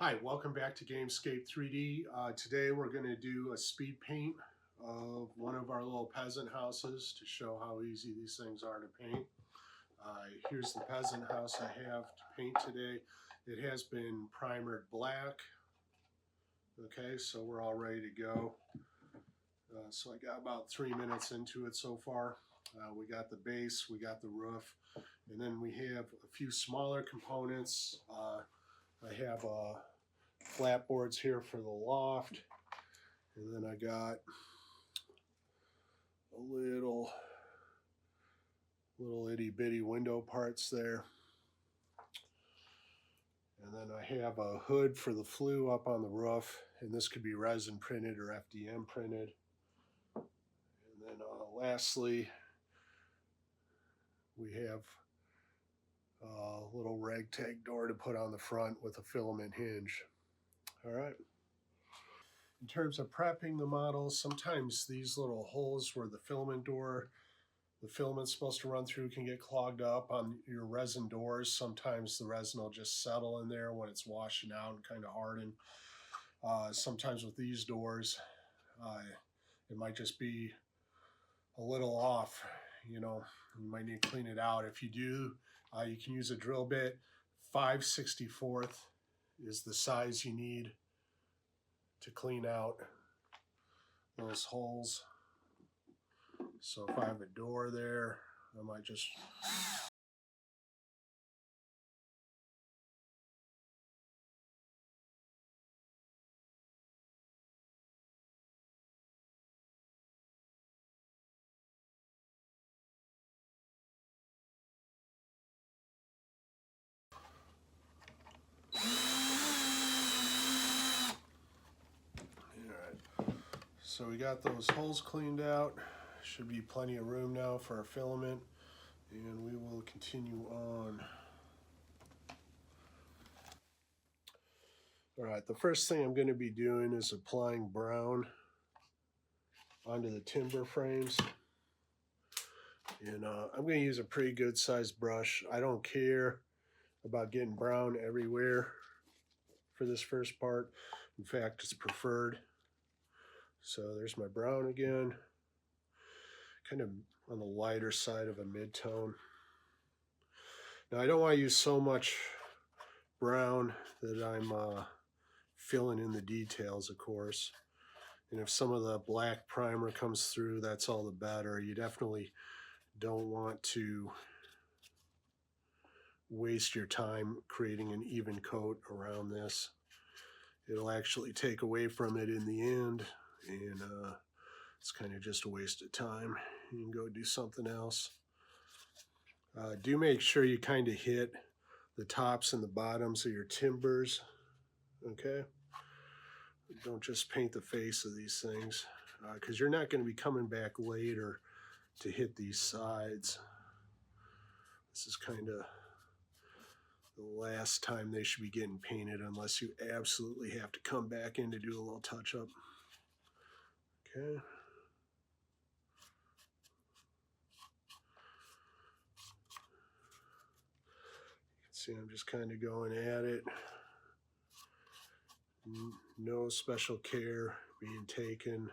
Hi, welcome back to Gamescape 3D. Today we're going to do a speed paint of one of our little peasant houses to show how easy these things are to paint. Here's the peasant house I have to paint today. It has been primered black. Okay, so we're all ready to go. So I got about 3 minutes into it so far. We got the base, we got the roof, and then we have a few smaller components. I have flat boards here for the loft, and then I got a little itty bitty window parts there, and then I have a hood for the flue up on the roof, and this could be resin printed or FDM printed. And then lastly we have a little ragtag door to put on the front with a filament hinge. All right. In terms of prepping the model, sometimes these little holes where the filament's supposed to run through can get clogged up on your resin doors. Sometimes the resin will just settle in there when it's washing out and kind of harden. Sometimes with these doors, it might just be a little off. You might need to clean it out. If you do, you can use a drill bit. 5/64 is the size you need to clean out those holes. So if I have a door there, I might just So we got those holes cleaned out. Should be plenty of room now for our filament, and we will continue on. All right, the first thing I'm going to be doing is applying brown onto the timber frames. And I'm going to use a pretty good sized brush. I don't care about getting brown everywhere for this first part. In fact, it's preferred. So there's my brown again, kind of on the lighter side of a mid-tone. Now I don't want to use so much brown that I'm filling in the details, of course. And if some of the black primer comes through, that's all the better. You definitely don't want to waste your time creating an even coat around this. It'll actually take away from it in the end, and it's kind of just a waste of time. You can go do something else. Do make sure you kind of hit the tops and the bottoms of your timbers, okay? Don't just paint the face of these things, because you're not going to be coming back later to hit these sides. This is kind of the last time they should be getting painted, unless you absolutely have to come back in to do a little touch-up. Okay. You can see I'm just kind of going at it. No special care being taken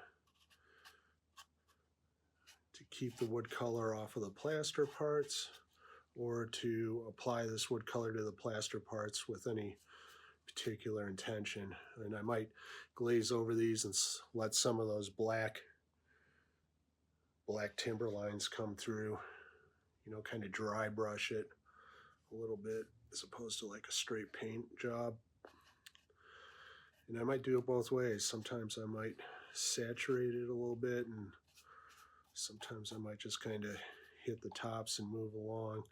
to keep the wood color off of the plaster parts, or to apply this wood color to the plaster parts with any particular intention. And I might glaze over these and let some of those black timber lines come through, kind of dry brush it a little bit as opposed to like a straight paint job. And I might do it both ways. Sometimes I might saturate it a little bit, and sometimes I might just kind of hit the tops and move along.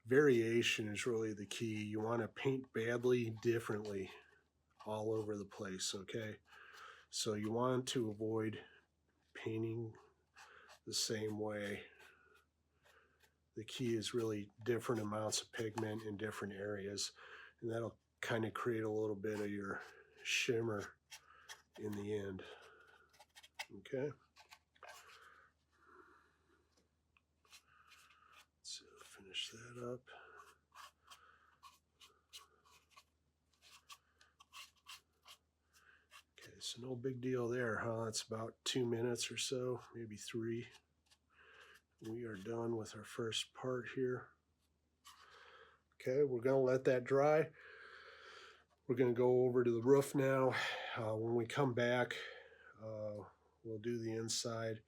Variation is really the key. You want to paint badly differently all over the place, okay? So you want to avoid painting the same way. The key is really different amounts of pigment in different areas, and that'll kind of create a little bit of your shimmer in the end, okay? So finish that up. So no big deal there, huh? It's about 2 minutes or so, maybe 3. We are done with our first part here. Okay, we're going to let that dry. We're going to go over to the roof now. When we come back, we'll do the inside.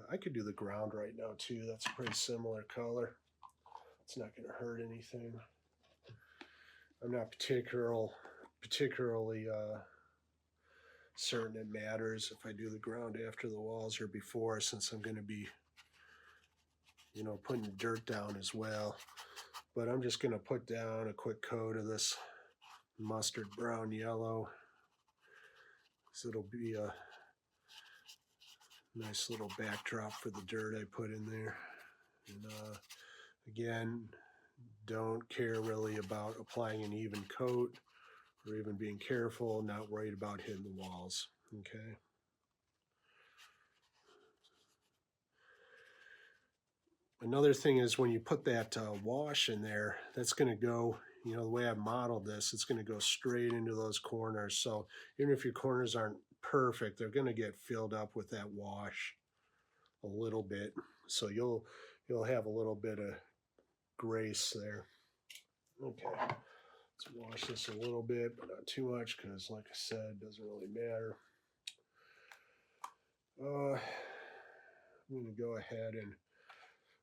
I could do the ground right now too. That's a pretty similar color. It's not going to hurt anything. I'm not particularly certain it matters if I do the ground after the walls or before, since I'm going to be, you know, putting dirt down as well. But I'm just going to put down a quick coat of this mustard brown yellow, so it'll be a nice little backdrop for the dirt I put in there. And again, don't care really about applying an even coat or even being careful, not worried about hitting the walls. Okay. Another thing is when you put that wash in there, that's going to go, you know, the way I've modeled this, it's going to go straight into those corners. So even if your corners aren't perfect, they're going to get filled up with that wash a little bit. So you'll have a little bit of grace there. Okay, let's wash this a little bit, but not too much, because like I said, it doesn't really matter. I'm going to go ahead and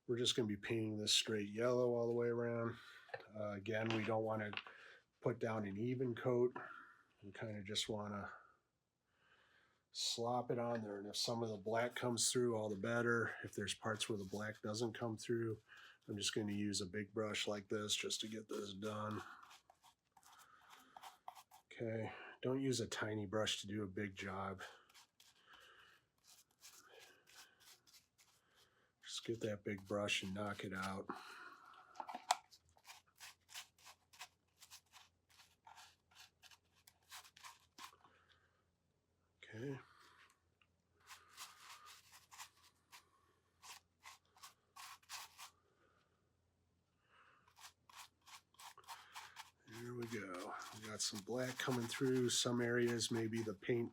we're just going to be painting this straight yellow all the way around. Again, we don't want to put down an even coat. We kind of just want to slop it on there. And if some of the black comes through, all the better. If there's parts where the black doesn't come through, I'm just going to use a big brush like this just to get this done. Okay, don't use a tiny brush to do a big job. Just get that big brush and knock it out. Okay. There we go. We got some black coming through. Some areas maybe the paint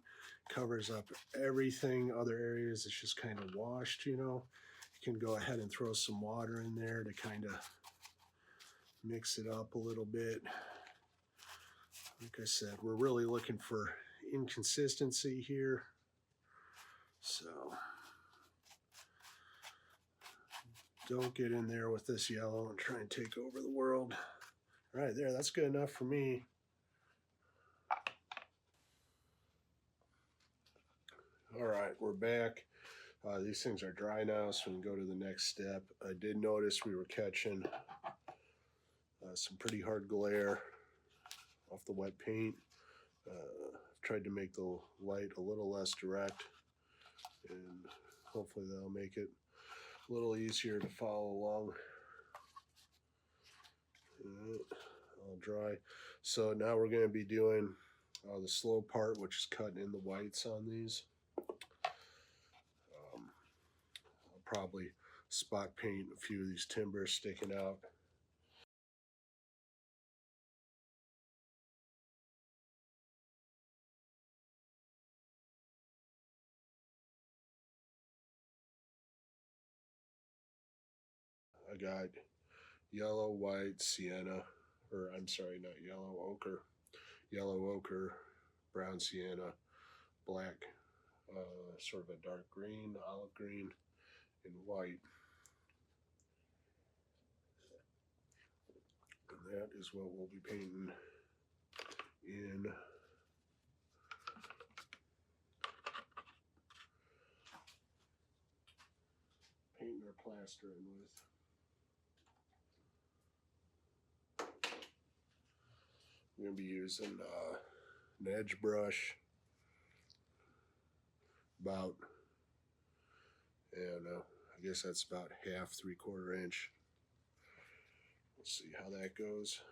covers up everything. Other areas it's just kind of washed, you know. You can go ahead and throw some water in there to kind of mix it up a little bit. Like I said, we're really looking for inconsistency here. So don't get in there with this yellow and try and take over the world. All right, there, that's good enough for me. All right, we're back. These things are dry now, so we can go to the next step. I did notice we were catching some pretty hard glare off the wet paint. I've tried to make the light a little less direct, and hopefully that'll make it a little easier to follow along. All dry. So now we're going to be doing the slow part, which is cutting in the whites on these. I'll probably spot paint a few of these timbers sticking out. I got yellow, white, sienna, or I'm sorry, not yellow, ochre, brown sienna, black, sort of a dark green, olive green, and white. And that is what we'll be painting in painting or plastering with. I'm going to be using an edge brush, about, and I guess that's about half, 3/4 inch. Let's see how that goes.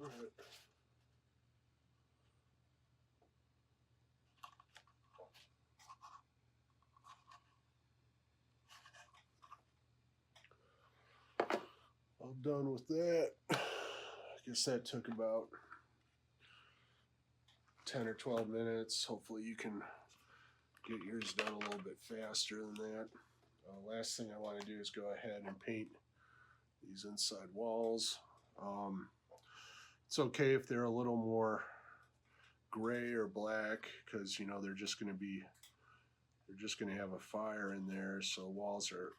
All right. All done with that. I guess that took about 10 or 12 minutes. Hopefully you can get yours done a little bit faster than that. Last thing I want to do is go ahead and paint these inside walls. It's okay if they're a little more gray or black, because you know they're just going to have a fire in there, so walls are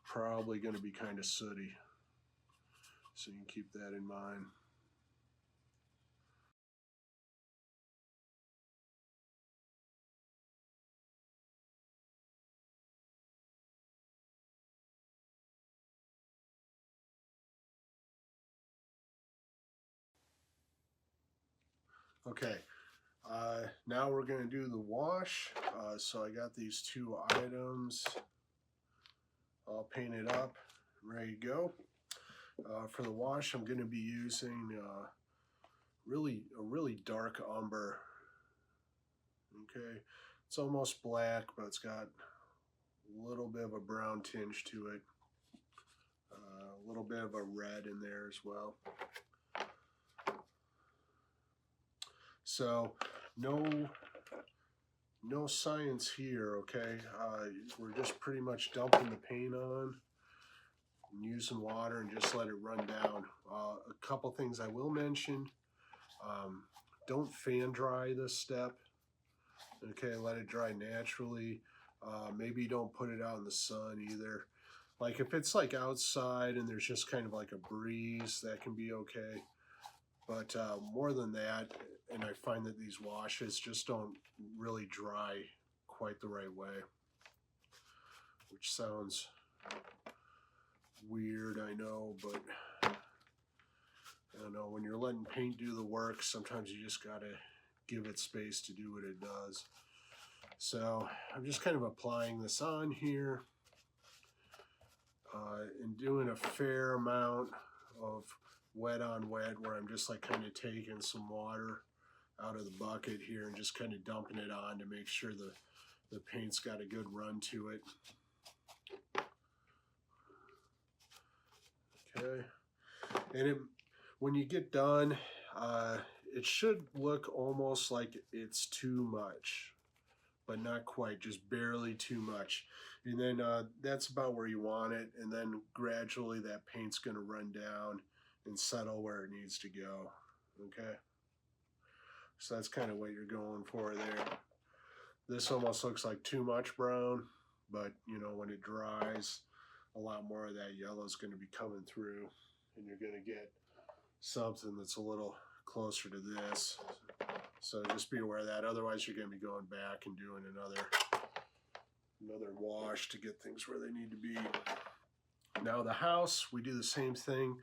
probably going to be kind of sooty. So you can keep that in mind. Okay, now we're going to do the wash. So I got these two items all painted up, ready to go. For the wash, I'm going to be using a really dark umber. Okay, it's almost black, but it's got a little bit of a brown tinge to it. A little bit of a red in there as well. So no science here, okay? We're just pretty much dumping the paint on and using water and just let it run down. A couple things I will mention. Don't fan dry this step. Okay, let it dry naturally. Maybe don't put it out in the sun either. Like if it's like outside and there's just kind of like a breeze, that can be okay. But more than that, and I find that these washes just don't really dry quite the right way, which sounds weird, I know, but I don't know, when you're letting paint do the work, sometimes you just gotta give it space to do what it does. So I'm just kind of applying this on here and doing a fair amount of wet on wet, where I'm just like kind of taking some water out of the bucket here and just kind of dumping it on to make sure the paint's got a good run to it. Okay, and when you get done, it should look almost like it's too much, but not quite, just barely too much. And then that's about where you want it, and then gradually that paint's going to run down and settle where it needs to go. Okay, so that's kind of what you're going for there. This almost looks like too much brown, but you know, when it dries, a lot more of that yellow is going to be coming through, and you're going to get something that's a little closer to this. So just be aware of that. Otherwise, you're going to be going back and doing another wash to get things where they need to be. Now the house, we do the same thing.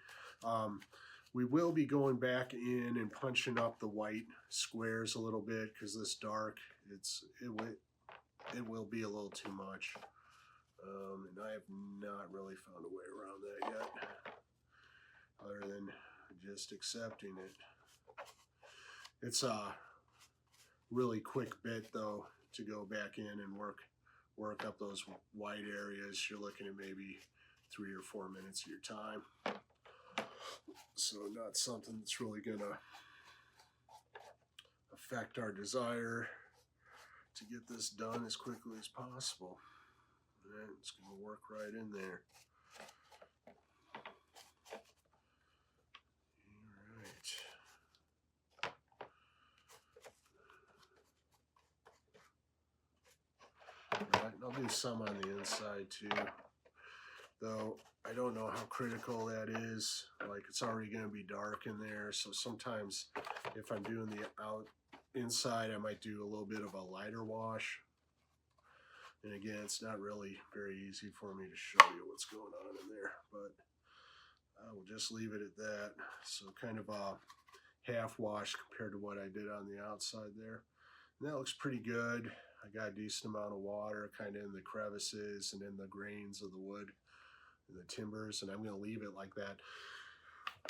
We will be going back in and punching up the white squares a little bit, because this dark, it will be a little too much. And I have not really found a way around that yet, other than just accepting it. It's a really quick bit though to go back in and work up those white areas. You're looking at maybe 3 or 4 minutes of your time. So not something that's really gonna affect our desire to get this done as quickly as possible. And it's gonna work right in there. Alright, I'll do some on the inside too, though I don't know how critical that is. Like, it's already going to be dark in there, so sometimes if I'm doing the inside, I might do a little bit of a lighter wash. And again, it's not really very easy for me to show you what's going on in there, but I will just leave it at that. So kind of a half wash compared to what I did on the outside there. And that looks pretty good. I got a decent amount of water kind of in the crevices and in the grains of the wood and the timbers, and I'm going to leave it like that.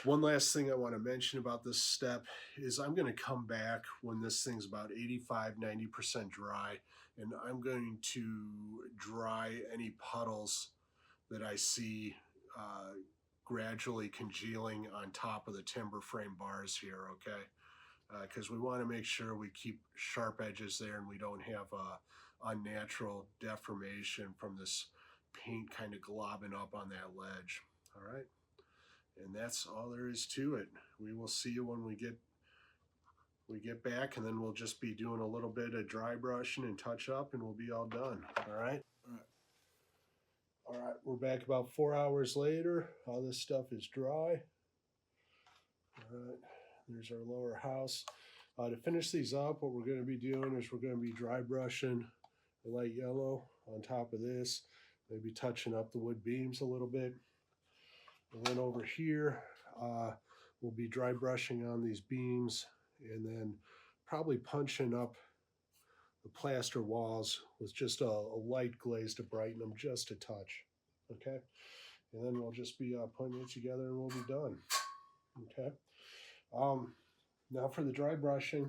One last thing I want to mention about this step is I'm going to come back when this thing's about 85–90% dry, and I'm going to dry any puddles that I see gradually congealing on top of the timber frame bars here, okay? Because we want to make sure we keep sharp edges there and we don't have unnatural deformation from this paint kind of globbing up on that ledge, all right? And that's all there is to it. We will see you when we get back, and then we'll just be doing a little bit of dry brushing and touch up, and we'll be all done. All right. All right. We're back about 4 hours later. All this stuff is dry. All right. There's our lower house. To finish these up, what we're going to be doing is we're going to be dry brushing the light yellow on top of this, maybe touching up the wood beams a little bit. And then over here, we'll be dry brushing on these beams and then probably punching up the plaster walls with just a light glaze to brighten them just a touch, okay? And then we'll just be putting it together and we'll be done, okay? Now for the dry brushing,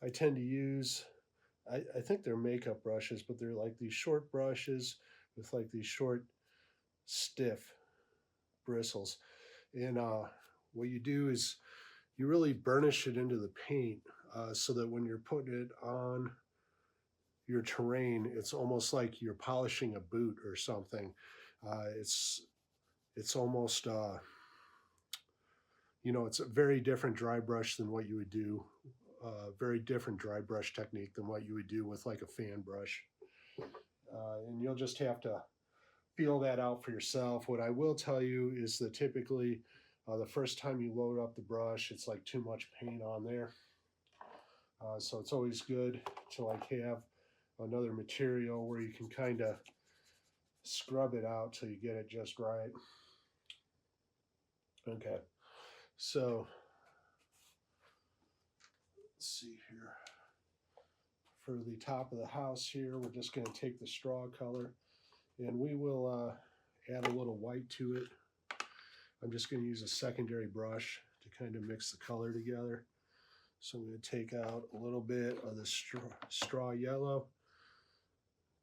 I tend to use, I think they're makeup brushes, but they're like these short brushes with like these short, stiff bristles. And what you do is you really burnish it into the paint so that when you're putting it on your terrain, it's almost like you're polishing a boot or something. It's almost, you know, it's a very different dry brush than what you would do, very different dry brush technique than what you would do with like a fan brush. And you'll just have to feel that out for yourself. What I will tell you is that typically the first time you load up the brush, it's like too much paint on there. So it's always good to like have another material where you can kind of scrub it out till you get it just right. Okay, so let's see here. For the top of the house here, we're just going to take the straw color and we will add a little white to it. I'm just going to use a secondary brush to kind of mix the color together. So I'm going to take out a little bit of the straw yellow.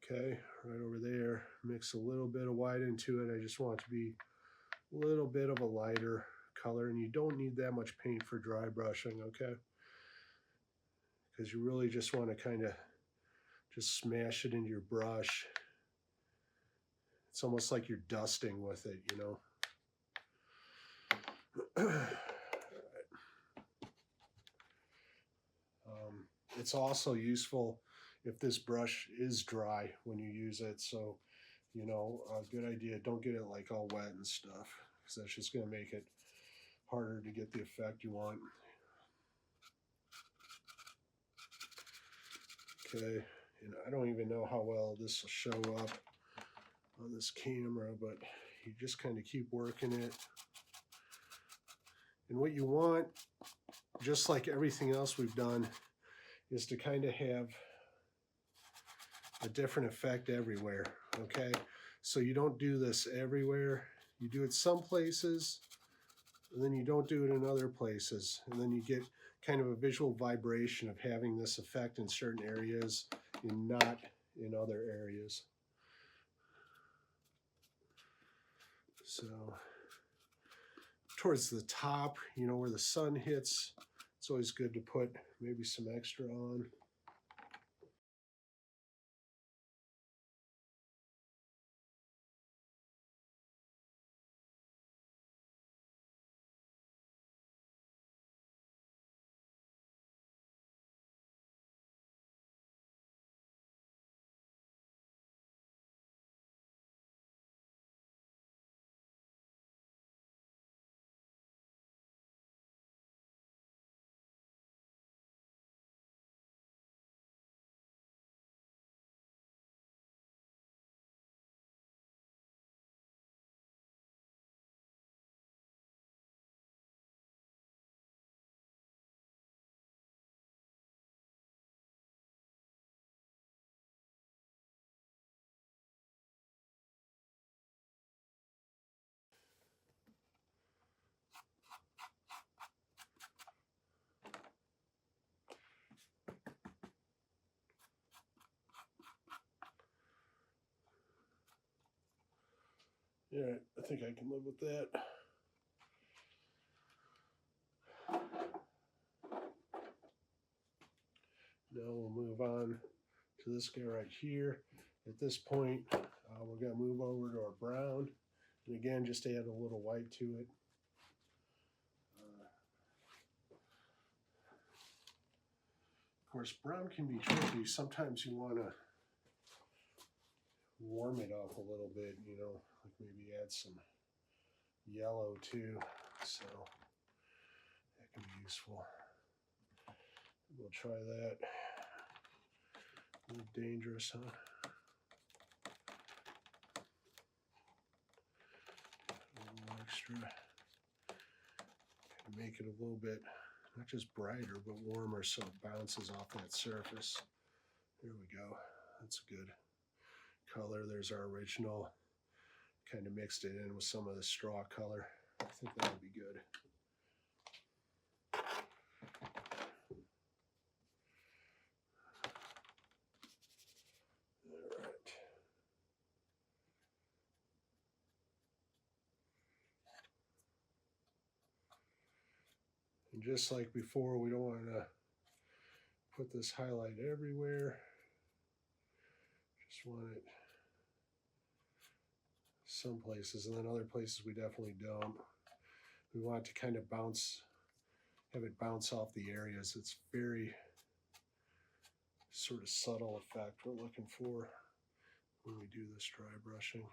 Okay, right over there. Mix a little bit of white into it. I just want it to be a little bit of a lighter color, and you don't need that much paint for dry brushing, okay? Because you really just want to kind of just smash it into your brush. It's almost like you're dusting with it, you know? It's also useful if this brush is dry when you use it. So, you know, a good idea, don't get it like all wet and stuff, because that's just going to make it harder to get the effect you want. Okay, and I don't even know how well this will show up on this camera, but you just kind of keep working it. And what you want, just like everything else we've done, is to kind of have a different effect everywhere, okay? So you don't do this everywhere. You do it some places, and then you don't do it in other places. And then you get kind of a visual vibration of having this effect in certain areas and not in other areas. So towards the top, you know, where the sun hits, it's always good to put maybe some extra on. Yeah, I think I can live with that. Now we'll move on to this guy right here. At this point, we're going to move over to our brown. And again, just add a little white to it. Of course, brown can be tricky. Sometimes you want to warm it up a little bit, you know, like maybe add some yellow too. So that can be useful. We'll try that. A little dangerous, huh? A little extra. Make it a little bit, not just brighter, but warmer so it bounces off that surface. There we go. That's a good color. There's our original. Kind of mixed it in with some of the straw color. I think that'll be good. All right. And just like before, we don't want to put this highlight everywhere. Just want it some places, and then other places we definitely don't. We want to kind of have it bounce off the areas. It's very sort of subtle effect we're looking for when we do this dry brushing.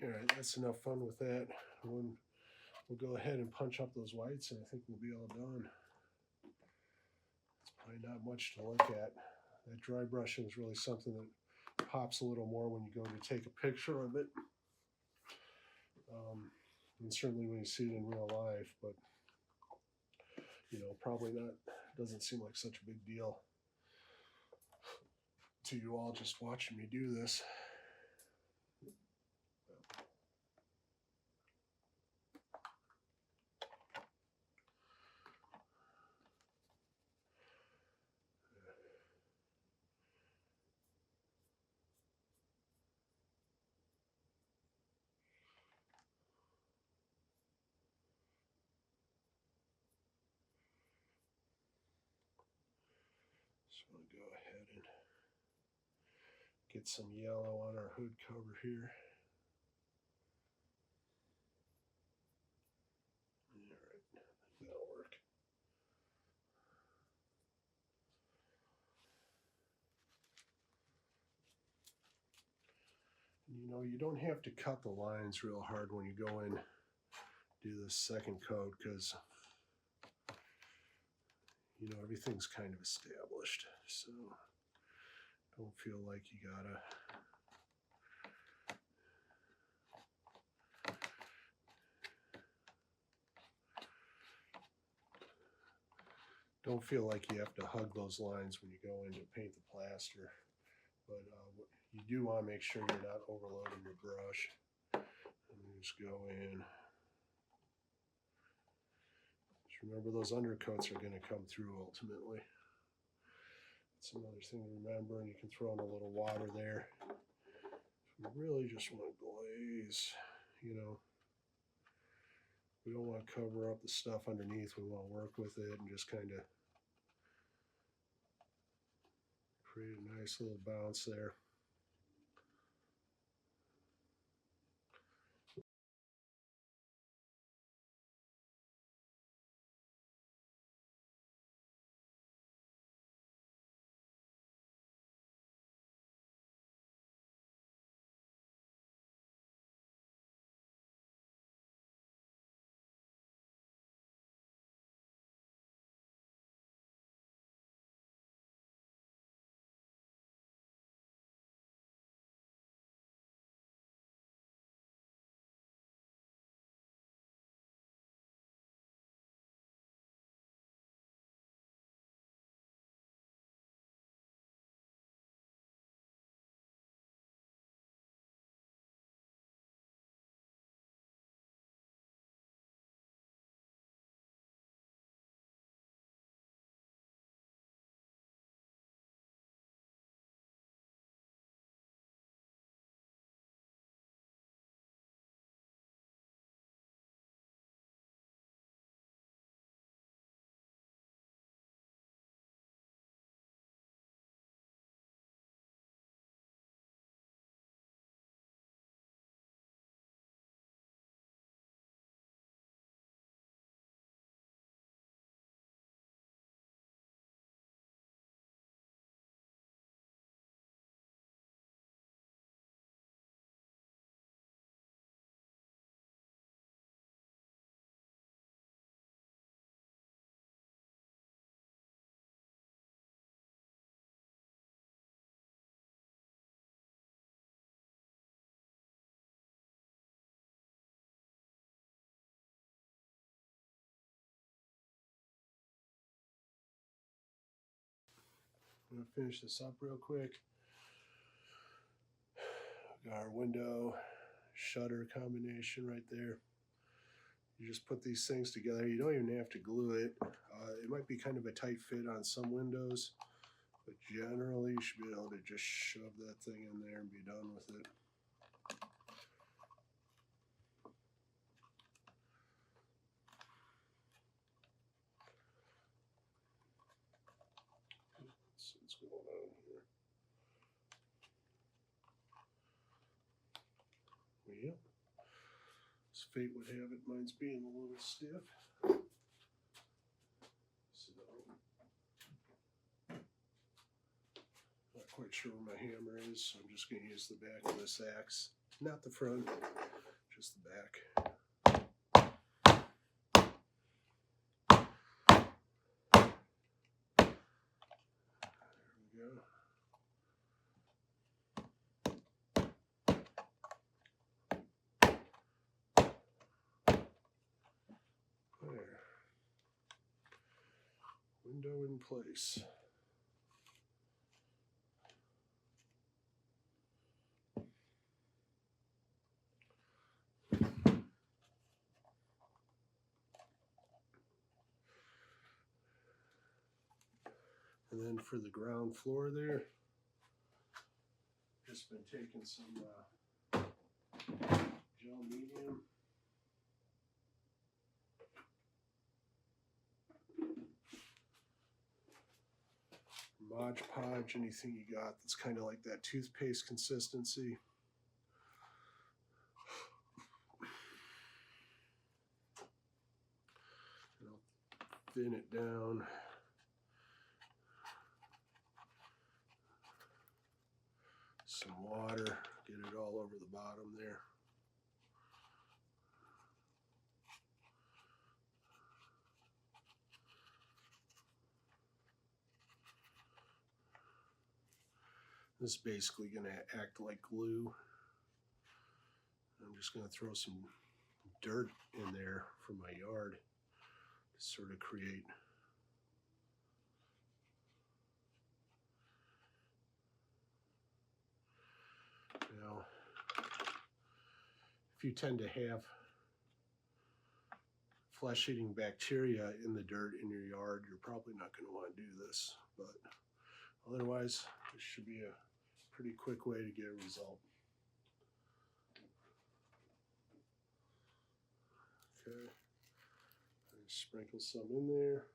All right, that's enough fun with that. We'll go ahead and punch up those whites, and I think we'll be all done. It's probably not much to look at. That dry brushing is really something that pops a little more when you go to take a picture of it. And certainly when you see it in real life, but you know, probably not, doesn't seem like such a big deal to you all just watching me do this. So I'm going to go ahead and get some yellow on our hood cover here. All right, I think that'll work. You know, you don't have to cut the lines real hard when you go in do this second coat, because you know everything's kind of established, so don't feel like you gotta have to hug those lines when you go in to paint the plaster. But you do want to make sure you're not overloading your brush. And just go in. Just remember those undercoats are going to come through ultimately. That's another thing to remember, and you can throw in a little water there. We really just want to glaze, you know. We don't want to cover up the stuff underneath. We want to work with it and just kind of create a nice little bounce there. I'm gonna finish this up real quick. Got our window shutter combination right there. You just put these things together. You don't even have to glue it. It might be kind of a tight fit on some windows, but generally you should be able to just shove that thing in there and be done with it. Let's see what's going on here. Yep. As fate would have it, mine's being a little stiff. So, not quite sure where my hammer is, so I'm just going to use the back of this axe. Not the front, just the back. There we go. There. Window in place. And then for the ground floor there, just been taking some gel medium. Mod Podge, anything you got that's kind of like that toothpaste consistency. And I'll thin it down. Some water, get it all over the bottom there. This is basically going to act like glue. I'm just going to throw some dirt in there from my yard to sort of create now. If you tend to have flesh-eating bacteria in the dirt in your yard, you're probably not going to want to do this, but otherwise this should be a pretty quick way to get a result. Okay, sprinkle some in there.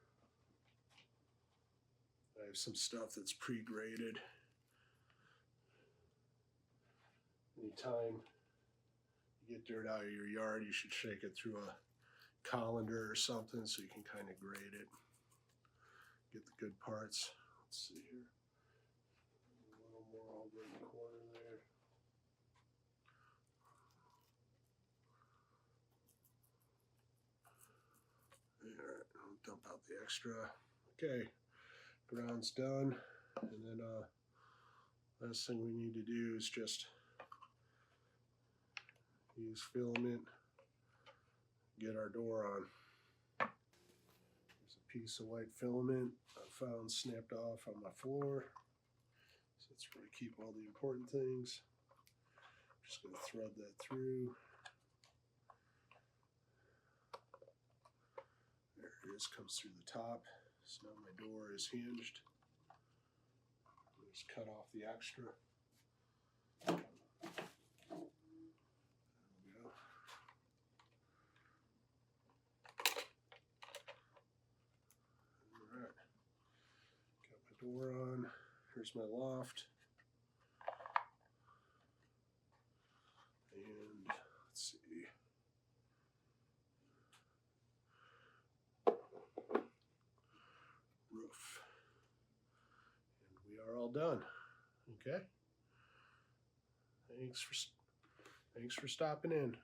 I have some stuff that's pre-graded. Anytime you get dirt out of your yard, you should shake it through a colander or something so you can kind of grade it, get the good parts. Let's see here, a little more over in the corner there. Alright, I'll dump out the extra. Okay, ground's done, and then last thing we need to do is just use filament, get our door on. There's a piece of white filament I found snapped off on my floor, so that's where I keep all the important things. Just going to thread that through. There it is, comes through the top. So now my door is hinged. Just cut off the extra. There we go. Alright, got my door on. Here's my loft. And let's see. Roof. And we are all done. Okay. Thanks for stopping in.